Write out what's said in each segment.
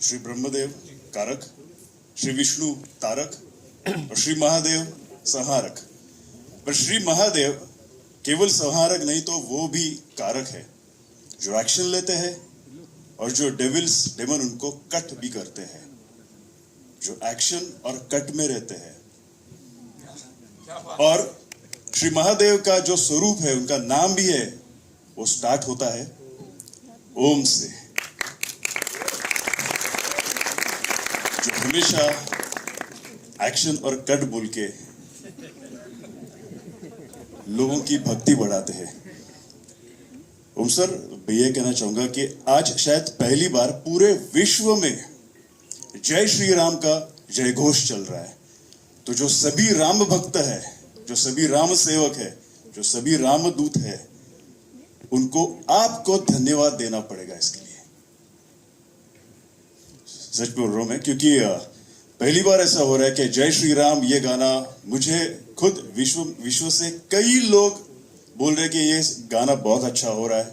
श्री ब्रह्मदेव कारक, श्री विष्णु तारक और श्री महादेव संहारक। पर श्री महादेव केवल संहारक नहीं तो वो भी कारक है, जो एक्शन लेते हैं और जो डेमन उनको कट भी करते हैं, जो एक्शन और कट में रहते हैं। और श्री महादेव का जो स्वरूप है, उनका नाम भी है, वो स्टार्ट होता है ओम से, जो हमेशा एक्शन और कट बोल के लोगों की भक्ति बढ़ाते हैं। ओम सर, मैं ये कहना चाहूंगा कि आज शायद पहली बार पूरे विश्व में जय श्री राम का जय घोष चल रहा है। तो जो सभी राम भक्त है, जो सभी राम सेवक है, जो सभी राम दूत है, उनको आपको धन्यवाद देना पड़ेगा इसके लिए। सच बोल रहा हूं मैं, क्योंकि पहली बार ऐसा हो रहा है कि जय श्री राम ये गाना मुझे खुद विश्व से कई लोग बोल रहे कि ये गाना बहुत अच्छा हो रहा है,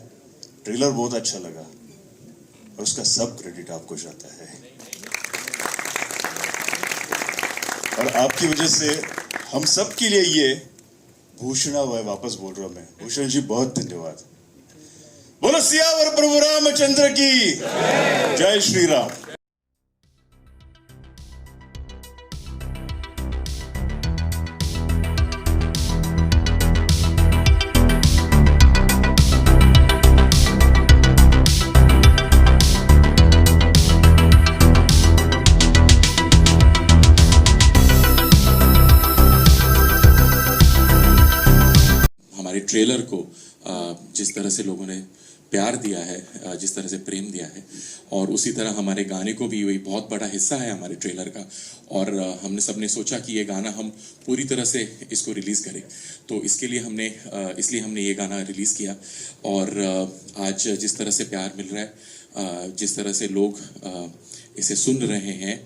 ट्रेलर बहुत अच्छा लगा, और उसका सब क्रेडिट आपको जाता है। और आपकी वजह से हम सब के लिए ये भूषणा हुआ है। वापस बोल रहा हूं मैं, भूषण जी बहुत धन्यवाद। बोलो सियावर प्रभु रामचंद्र की जय श्री राम। हमारे ट्रेलर को जिस तरह से लोगों ने प्यार दिया है, जिस तरह से प्रेम दिया है, और उसी तरह हमारे गाने को भी वही बहुत बड़ा हिस्सा है हमारे ट्रेलर का। और हमने सबने सोचा कि ये गाना हम पूरी तरह से इसको रिलीज़ करें, तो इसके लिए इसलिए हमने ये गाना रिलीज़ किया। और आज जिस तरह से प्यार मिल रहा है, जिस तरह से लोग इसे सुन रहे हैं,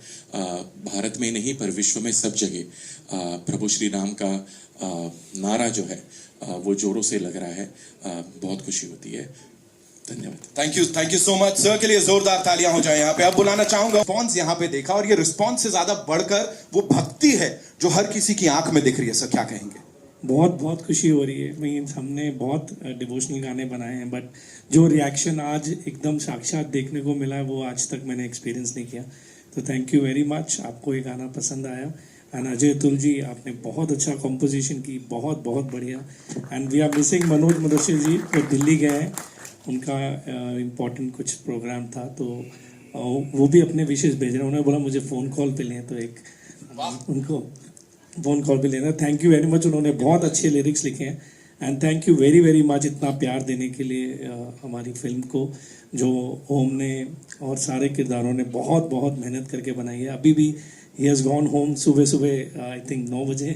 भारत में नहीं पर विश्व में सब जगह प्रभु श्री राम का नारा जो है वो जोरों से लग रहा है। बहुत खुशी होती है। धन्यवाद। Thank you so much sir. के लिए जोरदार तालियां हो जाए यहाँ पे। अब बुलाना चाहूंगा, रिस्पॉन्स यहाँ पे देखा, और ये रिस्पॉन्स से ज्यादा बढ़कर वो भक्ति है जो हर किसी की आंख में दिख रही है। सर क्या कहेंगे? बहुत बहुत खुशी हो रही है। मीन्स हमने बहुत डिवोशनल गाने बनाए हैं, बट जो रिएक्शन आज एकदम साक्षात देखने को मिला है वो आज तक मैंने एक्सपीरियंस नहीं किया। तो थैंक यू वेरी मच। आपको ये गाना पसंद आया। एंड अजय अतुल जी, आपने बहुत अच्छा कंपोजिशन की, बहुत बहुत बढ़िया। And we are missing Manoj Mudassir ji, वो दिल्ली गए हैं, उनका इम्पोर्टेंट कुछ प्रोग्राम था, तो वो भी अपने विशेष भेज रहे हैं। उन्होंने बोला मुझे फ़ोन कॉल पे लें, तो एक उनको फ़ोन कॉल पे लेना। Thank you very much. उन्होंने बहुत अच्छे लिरिक्स लिखे हैं। And thank you very very much इतना प्यार देने के लिए हमारी फिल्म को, जो ओम ने और सारे किरदारों ने बहुत बहुत मेहनत करके बनाई है। अभी भी ही हैज़ गॉन होम, सुबह आई थिंक 9 बजे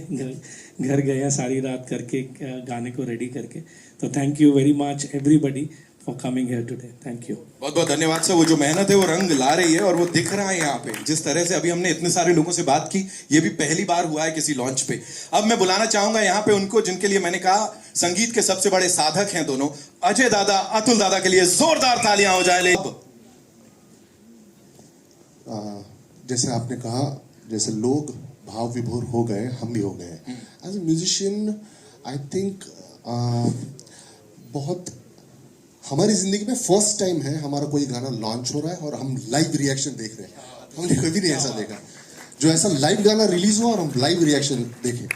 घर गए हैं, सारी रात करके गाने को रेडी करके। तो thank you very much everybody for coming here today. Thank you. बहुत बहुत धन्यवाद सर। वो जो मेहनत है वो रंग ला रही है, और वो दिख रहा है यहाँ पे। जिस तरह से अभी हमने इतने सारे लोगों से बात की, ये भी पहली बार हुआ है किसी लॉन्च पे। अब मैं बुलाना चाहूंगा यहाँ पे उनको जिनके लिए मैंने कहा संगीत के सबसे बड़े साधक हैं दोनों, अजय दादा, अतुल दादा के लिए जोरदार तालियां हो जाए। जैसे आपने कहा, जैसे लोग भाव विभोर हो गए, हम भी हो गए। As a musician I think बहुत हमारी जिंदगी में फर्स्ट टाइम है हमारा कोई गाना लॉन्च हो रहा है और हम लाइव रिएक्शन देख रहे हैं। हमने कभी नहीं ऐसा देखा, जो ऐसा लाइव गाना रिलीज हुआ और हम लाइव रिएक्शन देखें।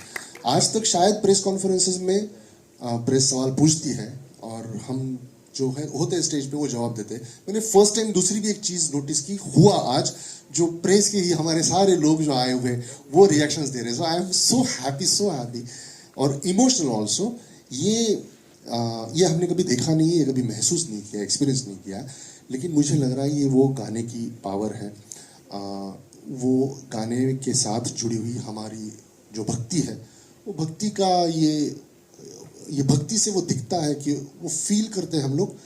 आज तक शायद प्रेस कॉन्फ्रेंसेस में प्रेस सवाल पूछती है और हम जो है होते हैं स्टेज पे वो जवाब देते हैं। मैंने फर्स्ट टाइम दूसरी भी एक चीज नोटिस की, हुआ आज, जो प्रेस के ही हमारे सारे लोग जो आए हुए वो रिएक्शंस दे रहे हैं। सो आई एम सो हैप्पी और इमोशनल ऑल्सो। ये हमने कभी देखा नहीं है, ये कभी महसूस नहीं किया, एक्सपीरियंस नहीं किया, लेकिन मुझे लग रहा है ये वो गाने की पावर है। वो गाने के साथ जुड़ी हुई हमारी जो भक्ति है, वो भक्ति का ये भक्ति से वो दिखता है कि वो फील करते हैं हम लोग,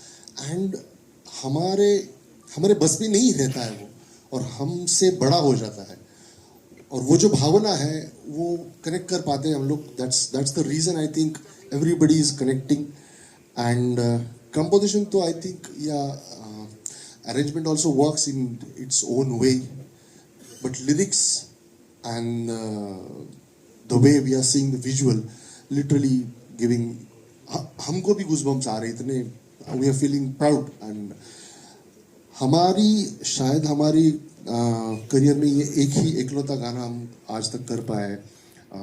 एंड हमारे बस में नहीं रहता है वो, और हमसे बड़ा हो जाता है। और वो जो भावना है वो कनेक्ट कर पाते हैं हम लोग। That's the reason I think everybody is connecting, and composition तो I think arrangement also works in its own way, but lyrics and the way we are seeing the visual literally giving हमको भी goosebumps आ रहे इतने, we are feeling proud and शायद हमारी career में ये एक ही एकलौता गाना हम आज तक कर पाए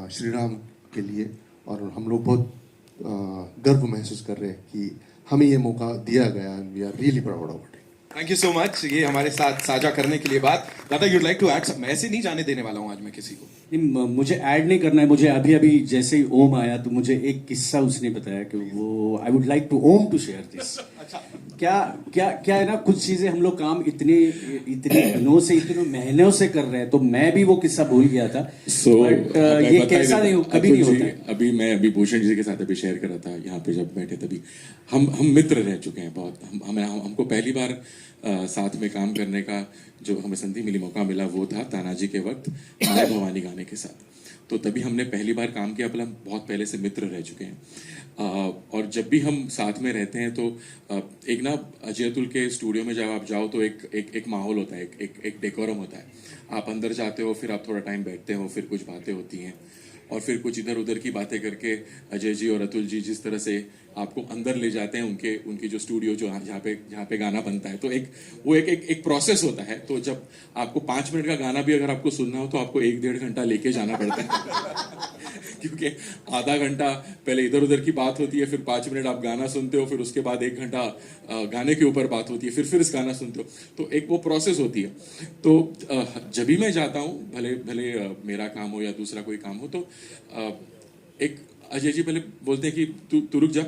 श्री राम के लिए, और हम लोग बहुत गर्व महसूस कर रहे हैं कि हमें ये मौका दिया गया and we are really proud of it. Thank you so much ये हमारे साथ साझा करने के लिए बात। दादा यूड लाइक टू ऐड, मैं ऐसे नहीं जाने देने वाला हूँ आज मैं किसी को। मुझे ऐड नहीं करना है, मुझे अभी अभी जैसे ही ओम आया तो मुझे एक किस्सा उसने बताया कि वो I would like to um to share this. क्या क्या क्या है ना, कुछ चीजें हम लोग काम इतने दिनों से इतने महीनों से कर रहे हैं, तो मैं भी वो किस्सा भूल गया था। बट ये कैसा नहीं कभी नहीं होता है। अभी मैं भूषण जी के साथ अभी शेयर कर रहा था यहाँ पे जब बैठे, तभी हम मित्र रह चुके हैं बहुत। हमको पहली बार साथ में काम करने का जो हमें संधि मिली, मौका मिला, वो था तानाजी के वक्त माया भवानी गाने के साथ। तो तभी हमने पहली बार काम किया, मतलब हम बहुत पहले से मित्र रह चुके हैं। और जब भी हम साथ में रहते हैं तो एक ना अजय अतुल के स्टूडियो में जब आप जाओ तो एक माहौल होता है, एक डेकोरम होता है। आप अंदर जाते हो, फिर आप थोड़ा टाइम बैठते हो, फिर कुछ बातें होती हैं, और फिर कुछ इधर उधर की बातें करके अजय जी और अतुल जी जिस तरह से आपको अंदर ले जाते हैं उनकी जो स्टूडियो जो जहाँ पे गाना बनता है, तो एक प्रोसेस होता है। तो जब आपको 5 मिनट का गाना भी अगर आपको सुनना हो तो आपको 1-1.5 घंटा लेके जाना पड़ता है क्योंकि आधा घंटा पहले इधर उधर की बात होती है, फिर 5 मिनट आप गाना सुनते हो, फिर उसके बाद 1 घंटा गाने के ऊपर बात होती है, फिर इस गाना सुनते हो, तो एक वो प्रोसेस होती है। तो जब भी मैं जाता हूँ, भले मेरा काम हो या दूसरा कोई काम हो, तो एक अजय जी पहले बोलते हैं कि तू रुक जा,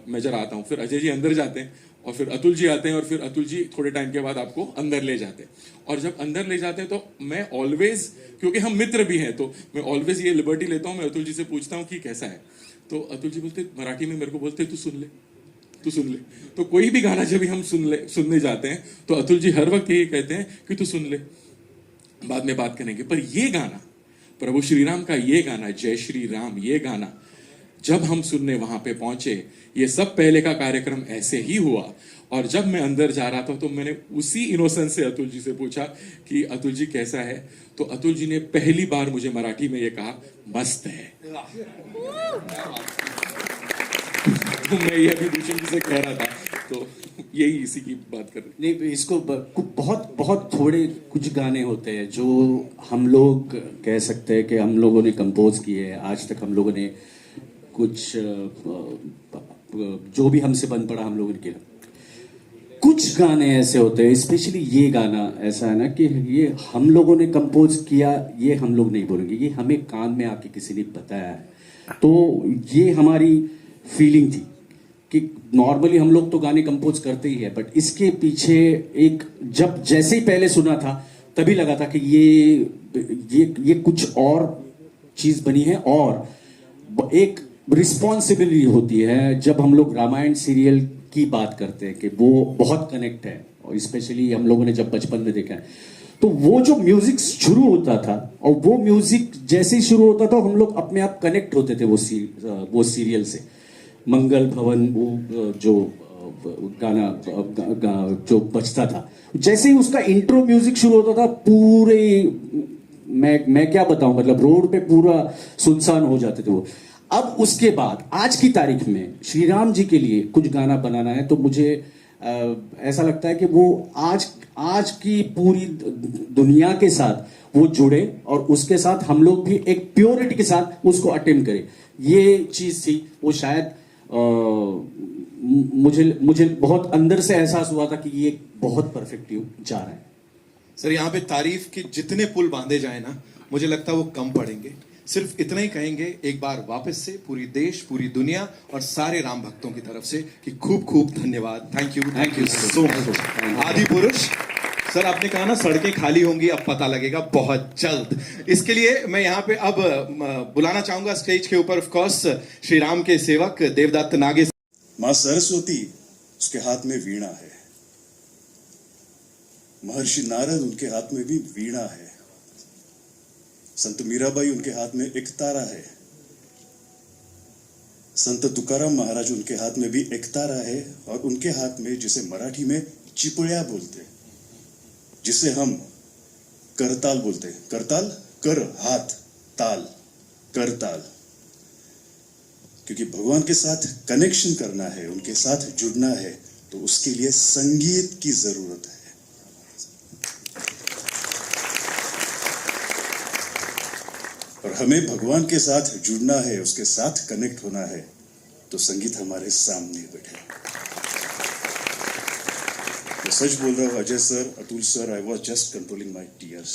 मैं जरा आता हूँ। फिर अजय जी अंदर जाते हैं, और फिर अतुल जी आते हैं, और फिर अतुल जी थोड़े टाइम के बाद आपको अंदर ले जाते हैं। और जब अंदर ले जाते हैं तो मैं ऑलवेज, क्योंकि हम मित्र भी हैं, तो मैं ऑलवेज ये लिबर्टी लेता हूँ, मैं अतुल जी से पूछता हूँ कि कैसा है। तो अतुल जी बोलते मराठी में मेरे को बोलते तू सुन ले। तो कोई भी गाना जब भी हम सुनने जाते हैं तो अतुल जी हर वक्त यही कहते हैं कि तू सुन ले, बाद में बात करेंगे। पर ये गाना, प्रभु श्री राम का ये गाना, जय श्री राम, ये गाना जब हम सुनने वहां पे पहुंचे, ये सब पहले का कार्यक्रम ऐसे ही हुआ। और जब मैं अंदर जा रहा था तो मैंने उसी इनोसेंस से अतुल जी से पूछा कि अतुल जी कैसा है, तो अतुल जी ने पहली बार मुझे मराठी में ये कहा, मस्त है। तो मैं ये अभी भूषण जी से कह रहा था, तो यही इसी की बात कर रहे। नहीं, इसको बहुत बहुत थोड़े कुछ गाने होते हैं जो हम लोग कह सकते हैं कि हम लोगों ने कंपोज किए हैं। आज तक हम लोगों ने कुछ जो भी हमसे बन पड़ा हम लोगों ने किया। कुछ गाने ऐसे होते हैं, स्पेशली ये गाना ऐसा है ना कि ये हम लोगों ने कंपोज किया, ये हम लोग नहीं बोलेंगे, ये हमें कान में आके किसी ने बताया है। तो ये हमारी फीलिंग थी कि नॉर्मली हम लोग तो गाने कंपोज करते ही है, बट इसके पीछे एक जब जैसे ही पहले सुना था तभी लगा था कि ये कुछ और चीज बनी है। और एक रिस्पॉन्सिबिलिटी होती है जब हम लोग रामायण सीरियल की बात करते हैं कि वो बहुत कनेक्ट है, और स्पेशली हम लोगों ने जब बचपन में देखा है, तो वो जो म्यूजिक शुरू होता था और वो म्यूजिक जैसे ही शुरू होता था हम लोग अपने आप कनेक्ट होते थे वो सीरियल से। मंगल भवन वो जो गाना जो बजता था, जैसे ही उसका इंट्रो म्यूजिक शुरू होता था, पूरे मैं क्या बताऊं, मतलब रोड पे पूरा सुनसान हो जाते थे वो। अब उसके बाद आज की तारीख में श्री राम जी के लिए कुछ गाना बनाना है तो मुझे ऐसा लगता है कि वो आज की पूरी दुनिया के साथ वो जुड़े, और उसके साथ हम लोग भी एक प्योरिटी के साथ उसको अटेम्प्ट करें। ये चीज थी, वो शायद मुझे बहुत अंदर से एहसास हुआ था कि ये बहुत परफेक्ट जा रहा है। सर यहाँ पे तारीफ के जितने पुल बांधे जाए ना, मुझे लगता है वो कम पड़ेंगे। सिर्फ इतना ही कहेंगे एक बार वापस से पूरी देश, पूरी दुनिया और सारे राम भक्तों की तरफ से कि खूब खूब धन्यवाद। Thank you so much. आदि पुरुष सर, आपने कहा ना सड़कें खाली होंगी, अब पता लगेगा बहुत जल्द। इसके लिए मैं यहाँ पे अब बुलाना चाहूंगा स्टेज के ऊपर ऑफ कोर्स श्री राम के सेवक देवदत्त नागे। मां सरस्वती, उसके हाथ में वीणा है। महर्षि नारद, उनके हाथ में भी वीणा है। संत मीराबाई, उनके हाथ में एक तारा है। संत तुकाराम महाराज, उनके हाथ में भी एक तारा है, और उनके हाथ में, जिसे मराठी में चिपळ्या बोलते, जिसे हम करताल बोलते हैं। करताल, कर हाथ, ताल, करताल। क्योंकि भगवान के साथ कनेक्शन करना है, उनके साथ जुड़ना है, तो उसके लिए संगीत की जरूरत है। और हमें भगवान के साथ जुड़ना है, उसके साथ कनेक्ट होना है, तो संगीत हमारे सामने बैठे। मैं सच बोल रहा हूं Ajay sir, Atul sir, I was just controlling my tears.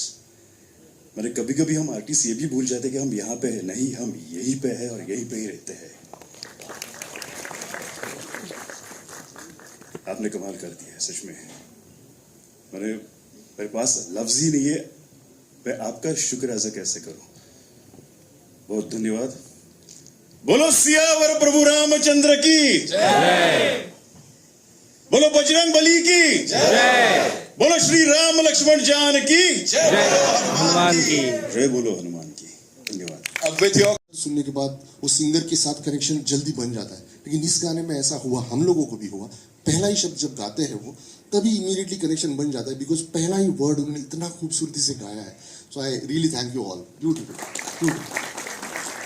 मैंने कभी कभी हम आर्टिस्ट ये भी भूल जाते कि हम यहाँ पे है, नहीं, हम यहीं पे है और यहीं पे ही रहते हैं। आपने कमाल कर दिया है सच में। मेरे पास लफ्ज ही नहीं है, मैं आपका शुक्र अदा कैसे करूं। बहुत धन्यवाद। बोलो सियावर प्रभु रामचंद्र की जय, बोलो बजरंग बली की जय, बोलो श्री राम लक्ष्मण जान की जय, हनुमान की जय, बोलो हनुमान की। धन्यवाद। अब विद योर सुनने के बाद वो सिंगर के साथ कनेक्शन जल्दी बन जाता है, लेकिन इस गाने में ऐसा हुआ, हम लोगों को भी हुआ। पहला ही शब्द जब गाते हैं वो, तभी इमीडिएटली कनेक्शन बन जाता है, बिकॉज पहला ही वर्ड उन्होंने इतना खूबसूरती से गाया है। So I really thank you all. Beautiful.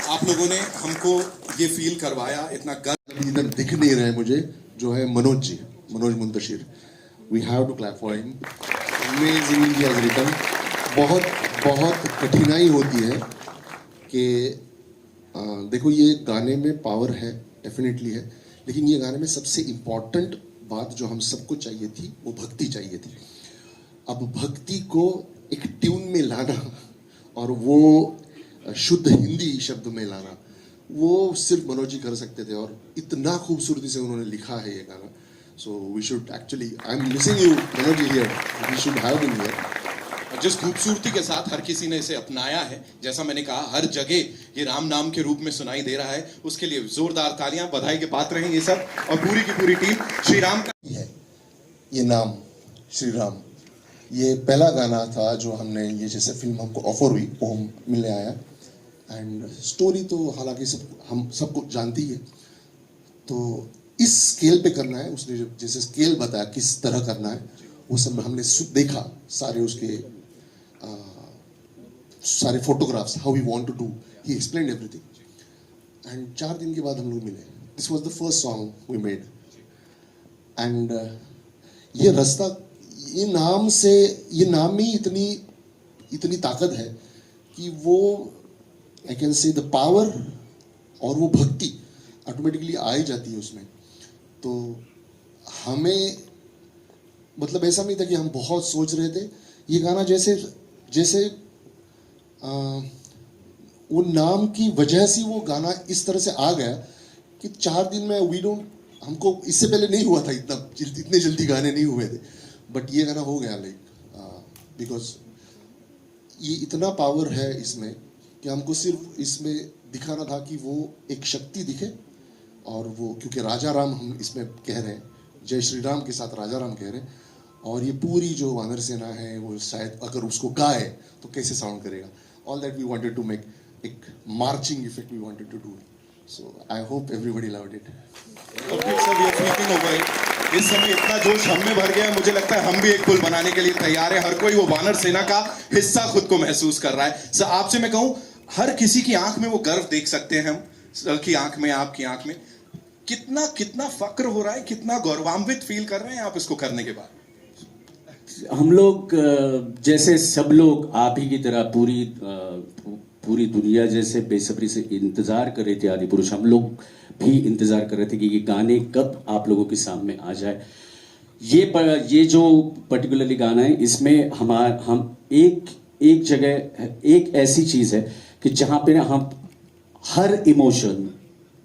आप लोगों ने हमको ये फील करवाया, इतना गर्व। इधर दिख नहीं रहे मुझे, जो है Manoj ji, Manoj Muntashir. We have to clap for him. Amazing he has written. बहुत कठिनाई होती है कि देखो, ये गाने में पावर है, डेफिनेटली है, लेकिन ये गाने में सबसे इम्पॉर्टेंट बात जो हम सबको चाहिए थी, वो भक्ति चाहिए थी। अब भक्ति को एक ट्यून में लाना और वो शुद्ध हिंदी शब्द में लाना, वो सिर्फ मनोज जी कर सकते थे, और इतना खूबसूरती से उन्होंने लिखा है ये गाना। So we should actually, I am missing you Manoj ji here, we should have him here. जिस खूबसूरती के साथ हर किसी ने इसे अपनाया है, जैसा मैंने कहा, हर जगह ये राम नाम के रूप में सुनाई दे रहा है, उसके लिए जोरदार तालियां, बधाई के पात्र हैं ये सब, और पूरी की पूरी टीम। श्री राम का है ये नाम, श्री राम। ये पहला गाना था जो हमने, ये जैसे फिल्म हमको ऑफर हुई वो हम मिलने आया, एंड स्टोरी तो हालांकि हम सबको जानती है, तो इस स्केल पे करना है। उसने जो जैसे स्केल बताया किस तरह करना है, वो सब हमने देखा, सारे उसके सारे photographs, how we want to do, he explained everything. And 4 दिन के बाद हम लोग मिले। This was the first song we made, and ये रास्ता, ये नाम से, ये नाम में ही इतनी ताकत है कि वो, I can say the power और वो भक्ति ऑटोमेटिकली आ ही जाती है उसमें। तो हमें मतलब ऐसा नहीं था कि हम बहुत सोच रहे थे। ये गाना जैसे वो नाम की वजह से वो गाना इस तरह से आ गया कि 4 दिन में हमको इससे पहले नहीं हुआ था, इतने जल्दी गाने नहीं हुए थे, बट ये गाना हो गया, लाइक बिकॉज ये इतना पावर है इसमें कि हमको सिर्फ इसमें दिखाना था कि वो एक शक्ति दिखे, और वो क्योंकि राजा राम हम इसमें कह रहे हैं, जय श्री राम के साथ राजा राम कह रहे हैं, और ये पूरी जो वानर सेना है वो शायद अगर उसको गाए तो कैसे साउंड करेगा। All that we wanted to make, एक marching effect we wanted to do. So I hope everybody loved it. इस समय इतना जोश हम में भर गया, मुझे लगता है हम भी एक पुल बनाने के लिए तैयार है। हर कोई वो वानर सेना का हिस्सा खुद को महसूस कर रहा है। सर, आपसे मैं कहूं, हर किसी की आंख में वो गर्व देख सकते हैं हम, सर की आंख में, आपकी आंख में कितना फक्र हो रहा है, कितना गौरवान्वित फील कर रहे हैं आप इसको करने के बाद। हम लोग जैसे सब लोग आप ही की तरह पूरी दुनिया जैसे बेसब्री से इंतजार कर रहे थे आदि पुरुष, हम लोग भी इंतजार कर रहे थे कि ये गाने कब आप लोगों के सामने आ जाए। ये जो पर्टिकुलरली गाना है, इसमें हम एक जगह, एक ऐसी चीज है कि जहां पे ना हम हर इमोशन,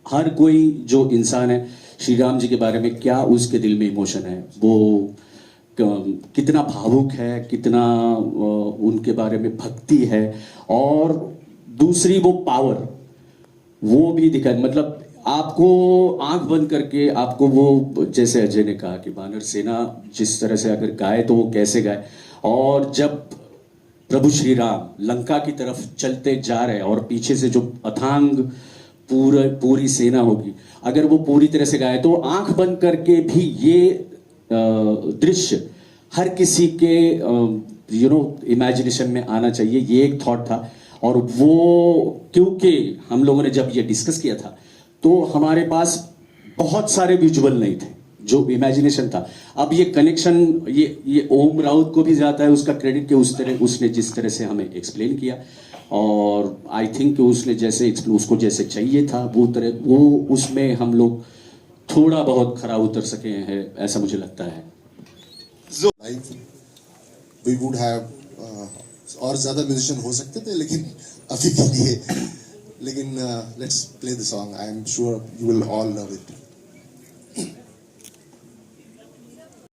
हर कोई जो इंसान है, श्री राम जी के बारे में क्या उसके दिल में इमोशन है, वो कितना भावुक है, कितना उनके बारे में भक्ति है, और दूसरी वो पावर, वो भी दिखा। मतलब आपको आंख बंद करके आपको वो, जैसे अजय ने कहा कि वानर सेना जिस तरह से अगर गाए तो वो कैसे गाए, और जब प्रभु श्री राम लंका की तरफ चलते जा रहे हैं और पीछे से जो अथांग पूरी सेना होगी, अगर वो पूरी तरह से गाए तो आंख बंद करके भी ये दृश्य हर किसी के इमेजिनेशन में आना चाहिए, ये एक थॉट था। और वो क्योंकि हम लोगों ने जब ये डिस्कस किया था तो हमारे पास बहुत सारे विजुअल नहीं थे, जो इमेजिनेशन था। अब ये कनेक्शन ये ओम राउत को भी जाता है उसका क्रेडिट कि उसने जिस तरह से हमें एक्सप्लेन किया, और आई थिंक उसने जैसे उसको जैसे चाहिए था वो उसमें हम लोग थोड़ा बहुत खरा उतर सके हैं, ऐसा मुझे लगता है। लाइव वी वुड हैव और ज्यादा म्यूजिशियन हो सकते थे, लेकिन अभी के लिए लेकिन let's play the song. I am sure you will all love it.